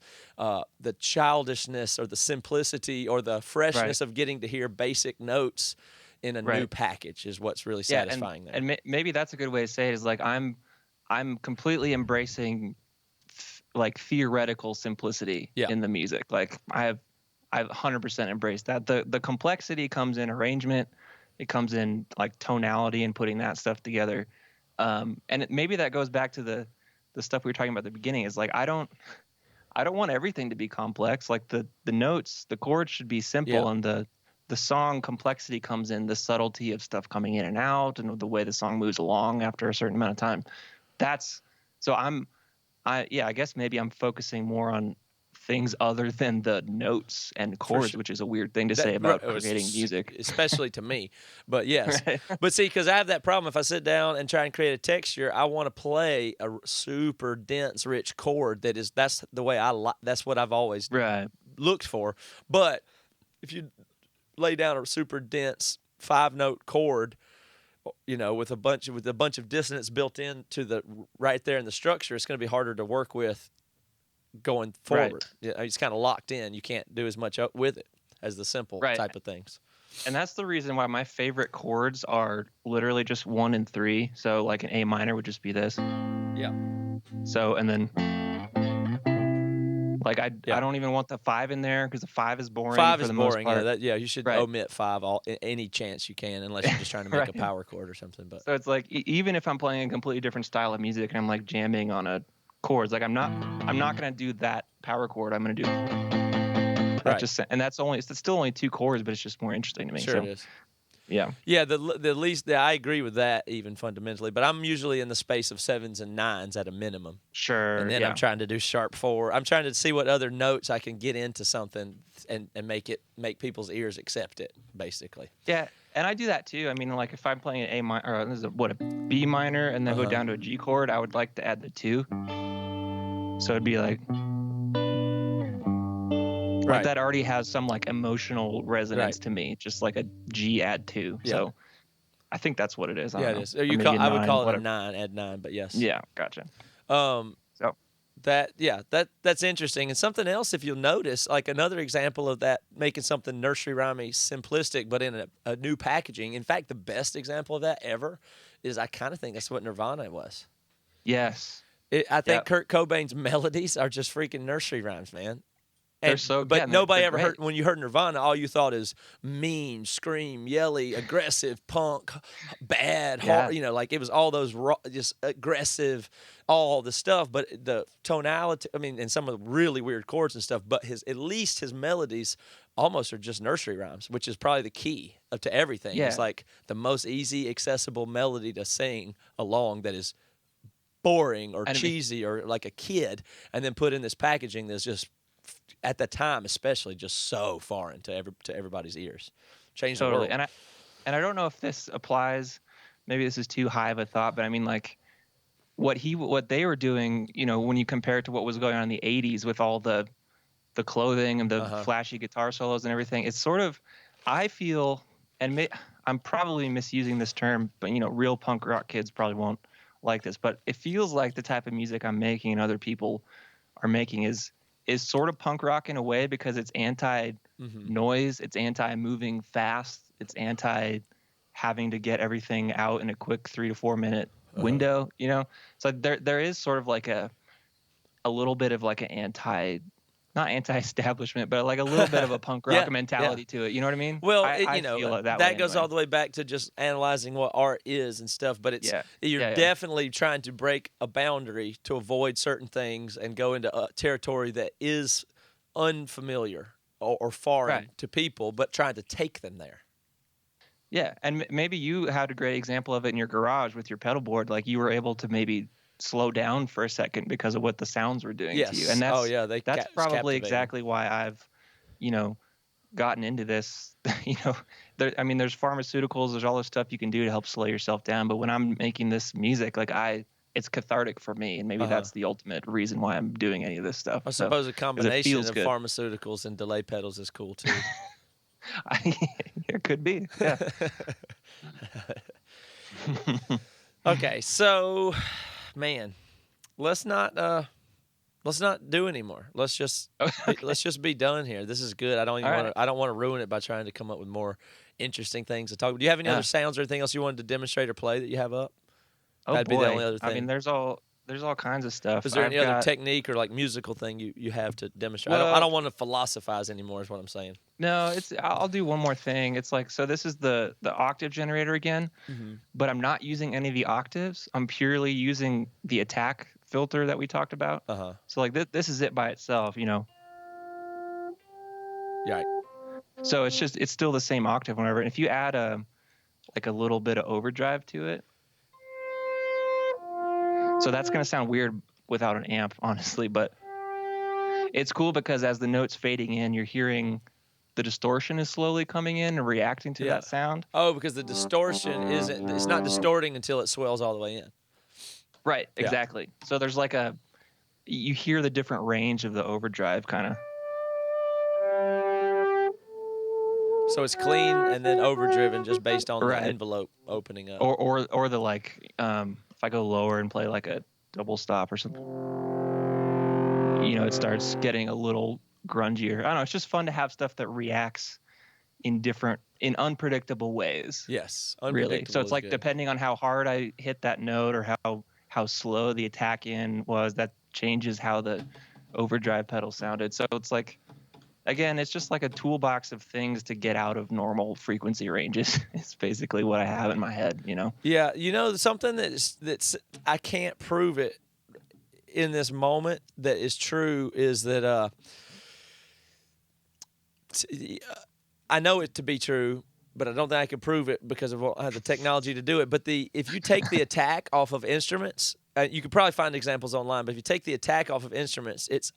childishness or the simplicity or the freshness of getting to hear basic notes in a new package is what's really satisfying there. And maybe that's a good way to say it is like I'm completely embracing like theoretical simplicity in the music. Like I've 100% embraced that. The complexity comes in arrangement. It comes in like tonality and putting that stuff together. And maybe that goes back to the stuff we were talking about at the beginning is like I don't want everything to be complex. Like the notes, the chords should be simple and the song complexity comes in the subtlety of stuff coming in and out and the way the song moves along after a certain amount of time. I guess maybe I'm focusing more on things other than the notes and chords, which is a weird thing to say about creating music. Especially to me. But yes. But see, because I have that problem. If I sit down and try and create a texture, I want to play a super dense, rich chord that's the way that's what I've always looked for. But if you lay down a super dense 5-note chord, with a bunch of dissonance built into the right there in the structure, it's going to be harder to work with going forward. It's kind of locked in. You can't do as much with it as the simple type of things. And that's the reason why my favorite chords are literally just 1 and 3. So like an A minor would just be this. Yeah. So and then. Like I don't even want the 5 in there because the 5 is boring. 5 is the boring. Most part. You should omit 5 any chance you can, unless you're just trying to make a power chord or something. But so it's like even if I'm playing a completely different style of music and I'm like jamming on a chords, like I'm not gonna do that power chord. I'm gonna do and it's still only 2 chords, but it's just more interesting to me. Sure, it is. Yeah. Yeah, the least I agree with that even fundamentally, but I'm usually in the space of 7s and 9s at a minimum. Sure. And then I'm trying to do sharp 4. I'm trying to see what other notes I can get into something and make people's ears accept it, basically. Yeah, and I do that too. I mean, like if I'm playing an A minor, or this is a B minor, and then go down to a G chord, I would like to add the 2. So it'd be like. Like that already has some like emotional resonance to me, just like a G add 2. Yeah. So I think that's what it is. It is. I would call it a 9, add 9, but yes. Yeah, gotcha. That's interesting. And something else, if you'll notice, like another example of that, making something nursery rhymey simplistic, but in a new packaging. In fact, the best example of that ever is I kind of think that's what Nirvana was. Yes. I think Yep. Kurt Cobain's melodies are just freaking nursery rhymes, man. They're so But yeah, nobody they're ever great. heard, when you heard Nirvana, all you thought is mean, scream, yelly, aggressive, punk, bad, Yeah. hard, like it was all those just aggressive, all the stuff. But the tonality, I mean, and some of the really weird chords and stuff. But at least his melodies almost are just nursery rhymes, which is probably the key to everything. It's Yeah. like the most easy, accessible melody to sing along that is boring or And cheesy or like a kid, and then put in this packaging that's just at the time, especially, just so foreign to everybody's ears. Changed the totally. world. And I don't know if this applies. Maybe this is too high of a thought, but I mean, like what they were doing, when you compare it to what was going on in the '80s with all the clothing and the flashy guitar solos and everything, it's sort of, I feel, and I'm probably misusing this term, but real punk rock kids probably won't like this, but it feels like the type of music I'm making and other people are making is sort of punk rock in a way, because it's anti noise, it's anti moving fast, it's anti having to get everything out in a quick 3 to 4 minute window. So there is sort of like a little bit of like an not anti-establishment, but like a little bit of a punk rock mentality to it. You know what I mean? Well, I feel it that way that goes anyway. all the way back to just analyzing what art is and stuff. But you're definitely trying to break a boundary to avoid certain things and go into territory that is unfamiliar or foreign to people, but trying to take them there. Yeah, and maybe you had a great example of it in your garage with your pedal board. Like you were able to maybe slow down for a second because of what the sounds were doing to you. And that's probably exactly why I've, gotten into this. There's pharmaceuticals, there's all this stuff you can do to help slow yourself down. But when I'm making this music, like it's cathartic for me, and maybe that's the ultimate reason why I'm doing any of this stuff. I suppose a combination of pharmaceuticals and delay pedals is cool too. It could be, yeah. Okay, so, man, let's not do anymore. Let's just be done here. This is good. I don't want to ruin it by trying to come up with more interesting things to talk about. Do you have any other sounds or anything else you wanted to demonstrate or play that you have up? That'd be the only other thing. I mean, there's all kinds of stuff. Is there any other technique or like musical thing you have to demonstrate? Well, I don't want to philosophize anymore is what I'm saying. No, I'll do one more thing. It's like, so this is the octave generator again, but I'm not using any of the octaves. I'm purely using the attack filter that we talked about. So like this is it by itself, Right. So it's still the same octave whenever. And if you add a little bit of overdrive to it, so that's going to sound weird without an amp, honestly, but it's cool because as the note's fading in, you're hearing the distortion is slowly coming in and reacting to that sound. Oh, because the distortion it's not distorting until it swells all the way in. Right, exactly. So there's like you hear the different range of the overdrive kind of. So it's clean and then overdriven just based on the envelope opening up. Or the like, if I go lower and play like a double stop or something, it starts getting a little grungier. I don't know. It's just fun to have stuff that reacts in unpredictable ways. Yes, really. So it's like good. Depending on how hard I hit that note or how slow the attack in was, that changes how the overdrive pedal sounded. So it's like, again, it's just like a toolbox of things to get out of normal frequency ranges. It's basically what I have in my head, Yeah, something that's I can't prove it in this moment that is true is that I know it to be true, but I don't think I can prove it because I don't have the technology to do it. But if you take the attack off of instruments, you could probably find examples online, but if you take the attack off of instruments, it's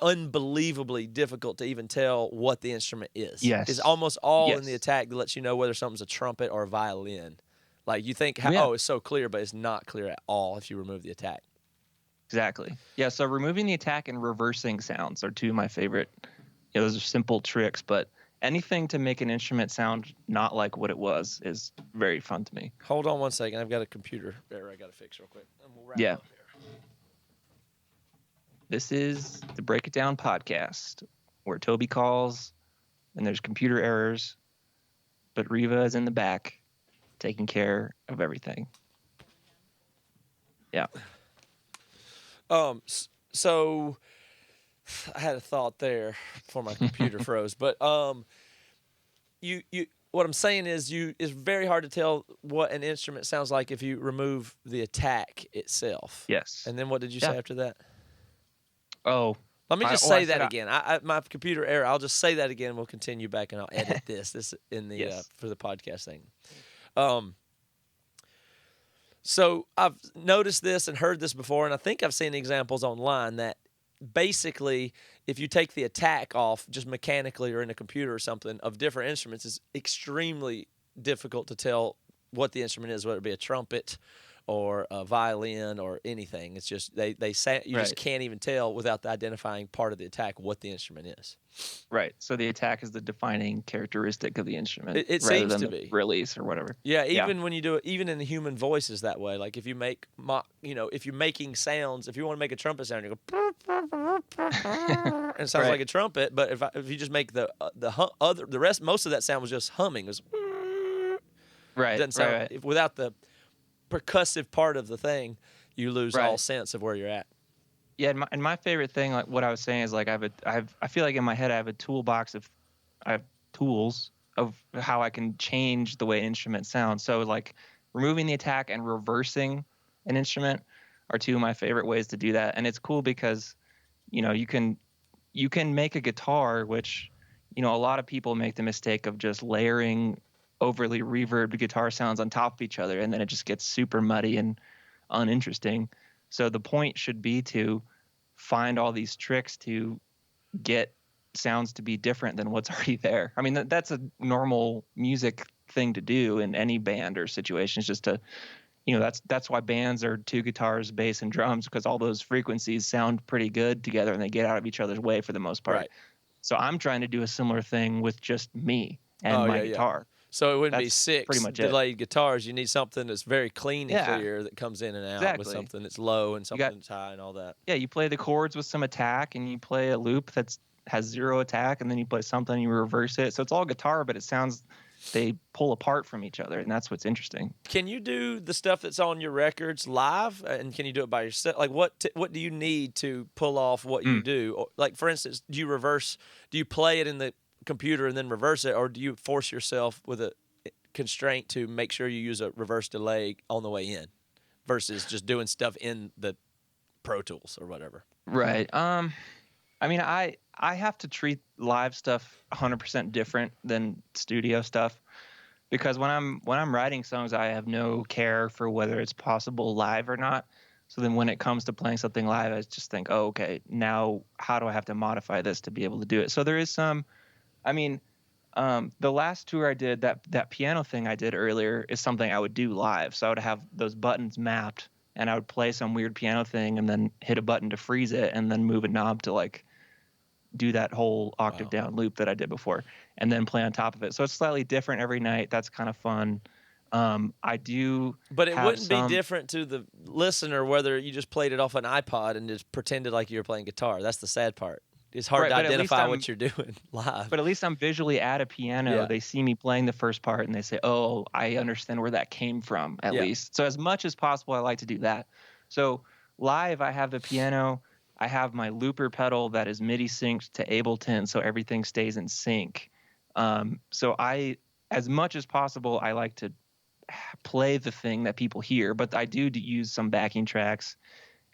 unbelievably difficult to even tell what the instrument is. Yes. It's almost all in the attack that lets you know whether something's a trumpet or a violin. Like you think, it's so clear, but it's not clear at all if you remove the attack. Exactly. Yeah, so removing the attack and reversing sounds are two of my favorite. Those are simple tricks, but anything to make an instrument sound not like what it was is very fun to me. Hold on one second. I've got a computer error I got to fix real quick. And we'll wrap up here. This is the Break It Down podcast, where Toby calls and there's computer errors, but Riva is in the back taking care of everything. Yeah. So I had a thought there before my computer froze, but you what I'm saying is it's very hard to tell what an instrument sounds like if you remove the attack itself. Yes. And then what did you Yeah. say after that? Oh, Let me just say that again. My computer error. I'll just say that again. And we'll continue back, and I'll edit this in the yes. For the podcast thing. So I've noticed this and heard this before, and I think I've seen examples online that basically, if you take the attack off just mechanically or in a computer or something of different instruments, it's extremely difficult to tell what the instrument is, whether it be a trumpet or a violin or anything. It's just they say you just can't even tell without the identifying part of the attack what the instrument is. Right. So the attack is the defining characteristic of the instrument. It rather seems than to the be release or whatever. Yeah, even when you do it, even in the human voice is that way. Like if you make, if you're making sounds, if you want to make a trumpet sound, you go, and it sounds like a trumpet. But if you just make the rest, most of that sound was just humming. It was right. It doesn't sound without the percussive part of the thing, you lose all sense of where you're at. Yeah, and my favorite thing, like what I was saying, is like I feel like in my head I have a toolbox of I have tools of how I can change the way an instrument sounds. So like removing the attack and reversing an instrument are two of my favorite ways to do that. And it's cool because you can make a guitar, which a lot of people make the mistake of just layering overly reverbed guitar sounds on top of each other, and then it just gets super muddy and uninteresting. So the point should be to find all these tricks to get sounds to be different than what's already there. I mean, that's a normal music thing to do in any band or situation. It's just to, that's why bands are two guitars, bass, and drums, because all those frequencies sound pretty good together and they get out of each other's way for the most part. Right. So I'm trying to do a similar thing with just me and my guitar. So it wouldn't be six pretty much delayed guitars. You need something that's very clean and clear that comes in and out with something that's low and something that's high and all that. Yeah, you play the chords with some attack, and you play a loop that has zero attack, and then you play something and you reverse it. So it's all guitar, but it sounds they pull apart from each other, and that's what's interesting. Can you do the stuff that's on your records live, and can you do it by yourself? Like what do you need to pull off what you do? Or, like for instance, do you play it in the computer and then reverse it, or do you force yourself with a constraint to make sure you use a reverse delay on the way in versus just doing stuff in the Pro Tools or whatever? Right. I mean, I have to treat live stuff 100% different than studio stuff, because when I'm writing songs, I have no care for whether it's possible live or not. So then when it comes to playing something live, I just think, oh, okay, now how do I have to modify this to be able to do it? So there is some, I mean, the last tour I did, that piano thing I did earlier is something I would do live. So I would have those buttons mapped, and I would play some weird piano thing and then hit a button to freeze it and then move a knob to like do that whole octave down loop that I did before and then play on top of it. So it's slightly different every night. That's kind of fun. I do. But it wouldn't be different to the listener whether you just played it off an iPod and just pretended like you were playing guitar. That's the sad part. It's hard to identify what you're doing live. But at least I'm visually at a piano. Yeah. They see me playing the first part and they say, oh, I understand where that came from, at least. So as much as possible, I like to do that. So live, I have the piano. I have my looper pedal that is MIDI synced to Ableton, so everything stays in sync. So as much as possible, I like to play the thing that people hear, but I do use some backing tracks.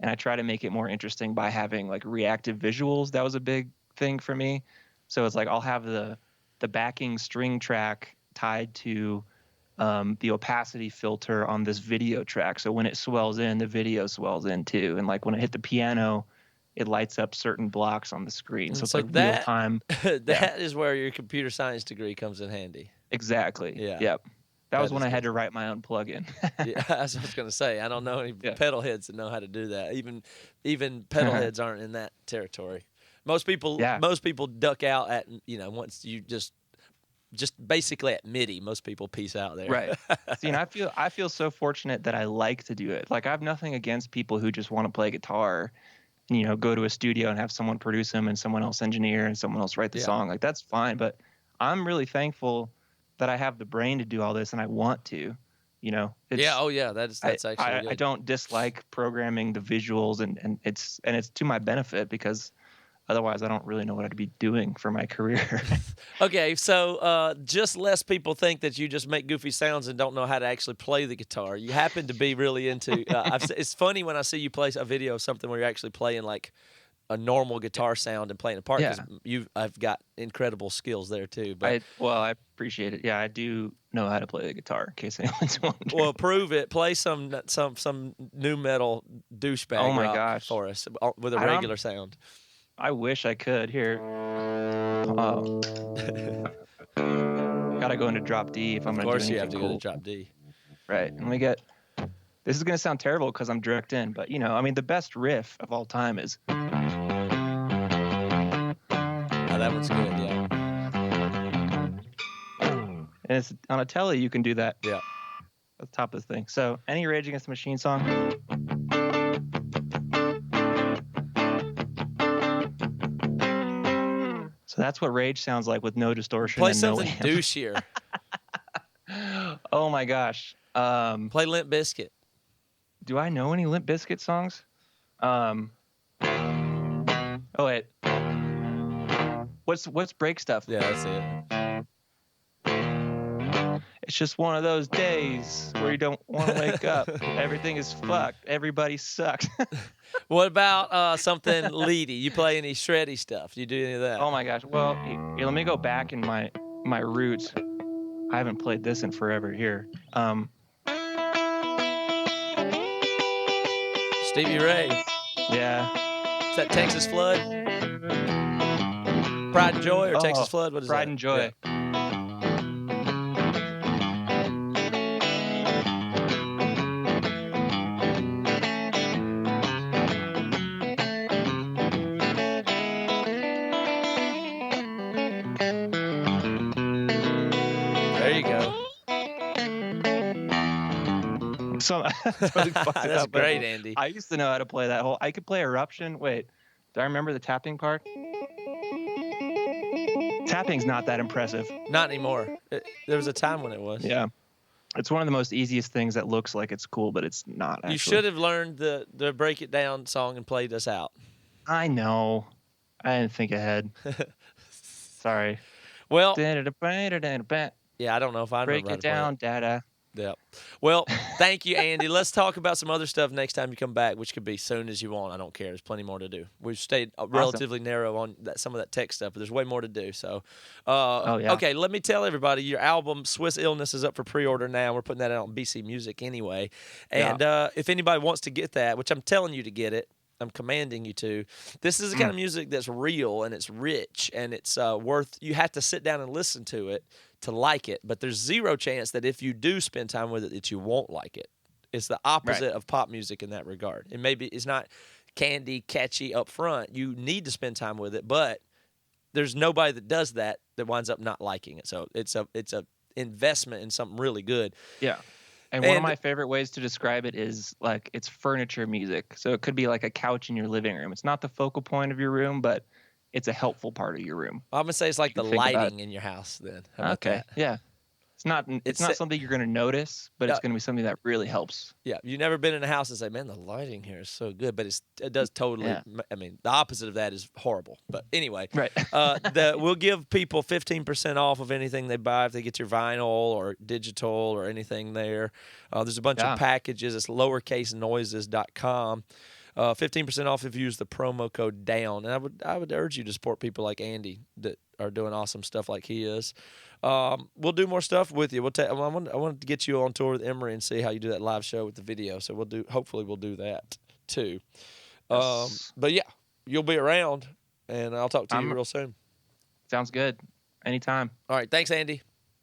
And I try to make it more interesting by having like reactive visuals. That was a big thing for me. So it's like I'll have the backing string track tied to the opacity filter on this video track. So when it swells in, the video swells in too. And like when I hit the piano, it lights up certain blocks on the screen. So it's like real time. That is where your computer science degree comes in handy. Exactly. Yeah. Yep. That was when I had to write my own plugin. Yeah, that's what I was going to say. I don't know any pedal heads that know how to do that. Even pedal heads aren't in that territory. Most people duck out at once you just basically at MIDI. Most people peace out there. Right. See, and I feel so fortunate that I like to do it. Like I have nothing against people who just want to play guitar, and, go to a studio and have someone produce them and someone else engineer and someone else write the song. Like that's fine. But I'm really thankful that I have the brain to do all this and I want to. Yeah. Oh yeah. That's actually good. I don't dislike programming the visuals, and it's to my benefit, because otherwise I don't really know what I'd be doing for my career. Okay, so just less people think that you just make goofy sounds and don't know how to actually play the guitar. You happen to be really into. It's funny when I see you play a video of something where you're actually playing like a normal guitar sound and playing a part, because I've got incredible skills there too. But I appreciate it. Yeah, I do know how to play the guitar, in case anyone's wondering. Well, prove it. Play some new metal douchebag rock for us with a regular sound. I wish I could. Here. Gotta go into drop D if I'm going to do anything cool. Of course you have to go to drop D. Right. And we get... This is going to sound terrible because I'm direct in, but, the best riff of all time is... Oh, that one's good, yeah. And it's on a telly, you can do that. Yeah. At the top of the thing. So, any Rage Against the Machine song... So that's what Rage sounds like with no distortion. Play and something no douchier. Oh my gosh. Play Limp Bizkit. Do I know any Limp Bizkit songs? Oh wait. What's Break Stuff? Yeah, that's it. It's just one of those days where you don't want to wake up. Everything is fucked. Everybody sucks. What about something leady? You play any shreddy stuff? You do any of that? Oh my gosh. Well, here, let me go back in my roots. I haven't played this in forever. Here. Stevie Ray. Yeah. Is that Texas Flood? Pride and Joy or Texas Flood? What is Pride that? and Joy. Yeah. So that's great, Andy. I used to know how to play that whole. I could play Eruption. Wait, do I remember the tapping part? Tapping's not that impressive. Not anymore. There was a time when it was. Yeah, it's one of the most easiest things that looks like it's cool, but it's not. Actually. You should have learned the Break It Down song and played us out. I know. I didn't think ahead. Sorry. Well. Yeah, I don't know if I remember. Break it down, Dada. Yeah. Well, thank you, Andy. Let's talk about some other stuff next time you come back, which could be soon as you want. I don't care. There's plenty more to do. We've stayed relatively narrow on some of that tech stuff, but there's way more to do. So, Okay, let me tell everybody, your album, Swiss Illness, is up for pre-order now. We're putting that out on BC Music anyway. And if anybody wants to get that, which I'm telling you to get it, I'm commanding you to. This is the kind of music that's real and it's rich and it's worth. You have to sit down and listen to it to like it. But there's zero chance that if you do spend time with it, that you won't like it. It's the opposite of pop music in that regard. And maybe it's not candy, catchy up front. You need to spend time with it, but there's nobody that does that winds up not liking it. So it's a investment in something really good. Yeah. And one of my favorite ways to describe it is like it's furniture music. So it could be like a couch in your living room. It's not the focal point of your room, but it's a helpful part of your room. I'm gonna say it's like the lighting in your house. Then how about that? Yeah. It's not something you're going to notice, but it's going to be something that really helps. Yeah, you've never been in a house and say, "Man, the lighting here is so good," but it does totally. Yeah. I mean, the opposite of that is horrible. But anyway, right? We'll give people 15% off of anything they buy if they get your vinyl or digital or anything there. There's a bunch of packages. It's lowercasenoises.com. 15% off if you use the promo code DOWN. And I would urge you to support people like Andy that are doing awesome stuff like he is. We'll do more stuff with you. I wanted to get you on tour with Emory and see how you do that live show with the video. So hopefully we'll do that too. Yes. But yeah, you'll be around and I'll talk to you real soon. Sounds good. Anytime. All right. Thanks, Andy.